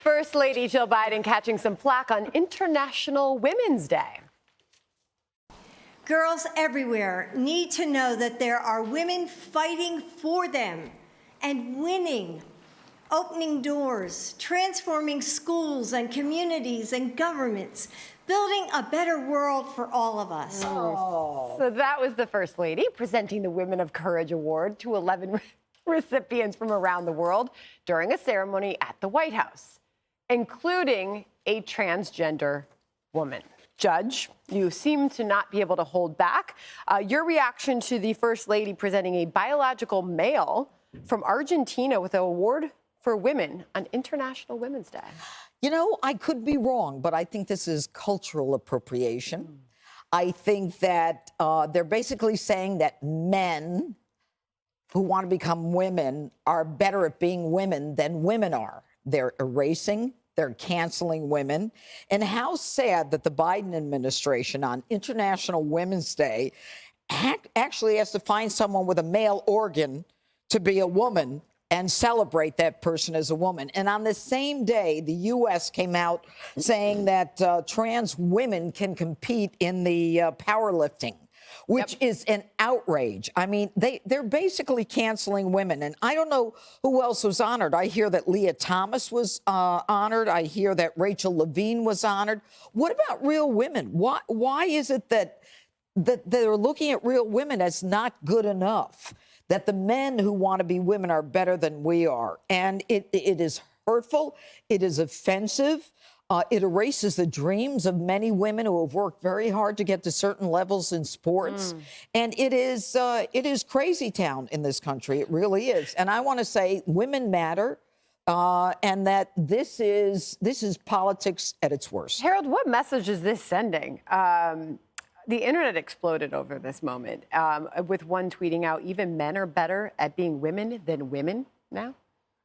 First Lady Jill Biden catching some flack on International Women's Day. Girls everywhere need to know that there are women fighting for them and winning, opening doors, transforming schools and communities and governments, building a better world for all of us. Oh. So that was the First Lady presenting the Women of Courage Award to 11 recipients from around the world during a ceremony at the White House, including a transgender woman. Judge, you seem to not be able to hold back. Your reaction to the First Lady presenting a biological male from Argentina with an award for women on International Women's Day. You know, I could be wrong, but I think this is cultural appropriation. I think that they're basically saying that men who want to become women are better at being women than women are. They're erasing, they're canceling women. And how sad that the Biden administration on International Women's Day actually has to find someone with a male organ to be a woman and celebrate that person as a woman. And on the same day, the U.S. came out saying that trans women can compete in the powerlifting, which is an outrage. I mean, they're basically canceling women. And I don't know who else was honored. I hear that Leah Thomas was honored. I hear that Rachel Levine was honored. What about real women? Why is it that they're looking at real women as not good enough? That the men who want to be women are better than we are. And it is hurtful. It is offensive. It erases the dreams of many women who have worked very hard to get to certain levels in sports. And it is crazy town in this country. It really is. And I want to say women matter. And that this is politics at its worst. Harold, what message is this sending? The internet exploded over this moment, with one tweeting out, even men are better at being women than women now.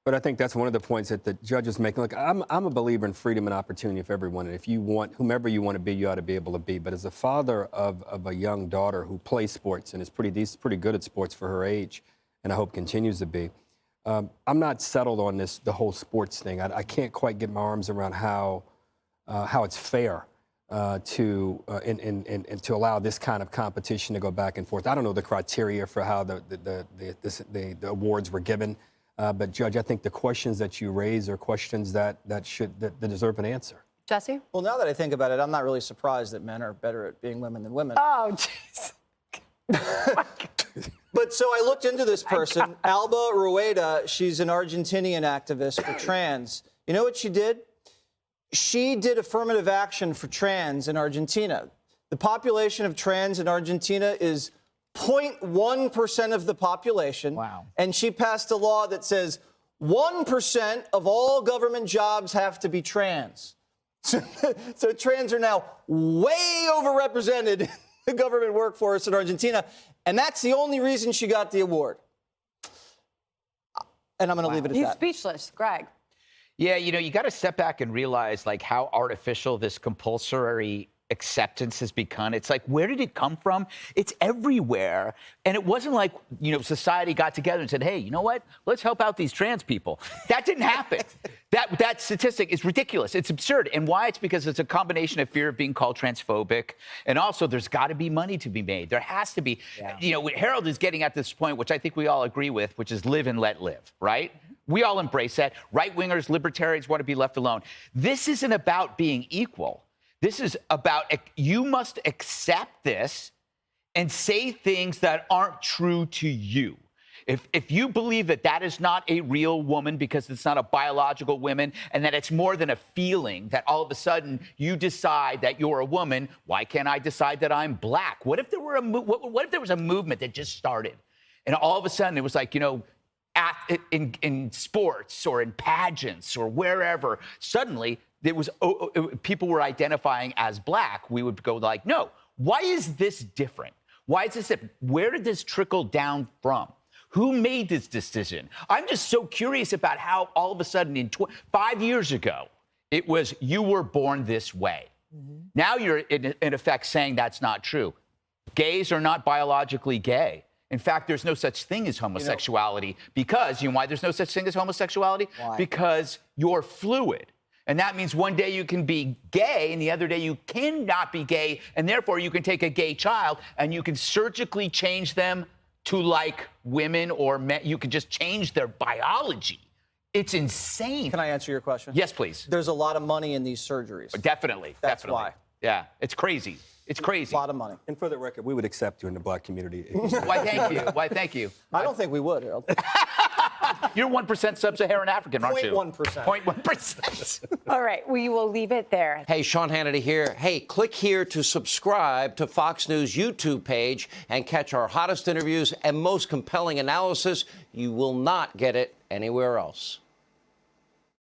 But I think that's one of the points that the judge is making. Look, I'm a believer in freedom and opportunity for everyone. And if you want, whomever you want to be, you ought to be able to be. But as a father of a young daughter who plays sports and is pretty good at sports for her age, and I hope continues to be, I'm not settled on the whole sports thing. I can't quite get my arms around how it's fair. To allow this kind of competition to go back and forth. I don't know the criteria for how the awards were given, but Judge, I think the questions that you raise are questions that deserve an answer. Jesse? Well, now that I think about it, I'm not really surprised that men are better at being women than women. Oh, jeez. But so I looked into this person, Alba Rueda. She's an Argentinian activist for trans. You know what she did? She did affirmative action for trans in Argentina. The population of trans in Argentina is 0.1% of the population. Wow. And she passed a law that says 1% of all government jobs have to be trans. So trans are now way overrepresented in the government workforce in Argentina. And that's the only reason she got the award. And I'm going to leave it at He's that. speechless. Greg? Yeah, you know, you got to step back and realize, like, how artificial this compulsory acceptance has become. It's like, where did it come from? It's everywhere. And it wasn't like, you know, society got together and said, hey, you know what? Let's help out these trans people. That didn't happen. That statistic is ridiculous. It's absurd. And why? It's because it's a combination of fear of being called transphobic. And also, there's got to be money to be made. There has to be. Yeah. You know, Harold is getting at this point, which I think we all agree with, which is live and let live, right? We all embrace that. Right-wingers, libertarians want to be left alone. This isn't about being equal. This is about, you must accept this and say things that aren't true to you. If you believe that that is not a real woman because it's not a biological woman and that it's more than a feeling, that all of a sudden you decide that you're a woman, why can't I decide that I'm black? What if there were what if there was a movement that just started and all of a sudden it was like, you know, in sports or in pageants or wherever, suddenly it was people were identifying as black. We would go like, no, why is this different? Why is this different? Where did this trickle down from? Who made this decision? I'm just so curious about how all of a sudden 5 years ago, it was you were born this way. Mm-hmm. Now you're in effect saying that's not true. Gays are not biologically gay. In fact, there's no such thing as homosexuality because, you know why there's no such thing as homosexuality? Why? Because you're fluid. And that means one day you can be gay and the other day you cannot be gay. And therefore you can take a gay child and you can surgically change them to like women or men. You can just change their biology. It's insane. Can I answer your question? Yes, please. There's a lot of money in these surgeries. Definitely. That's definitely. why. Yeah, it's crazy. It's crazy. A lot of money. And for the record, we would accept you in the black community. Why, thank you. Why, thank you. I don't think we would, Harold. You're 1% sub-Saharan African, aren't you? 0.1%. 0.1%. All right, we will leave it there. Hey, Sean Hannity here. Hey, click here to subscribe to Fox News YouTube page and catch our hottest interviews and most compelling analysis. You will not get it anywhere else.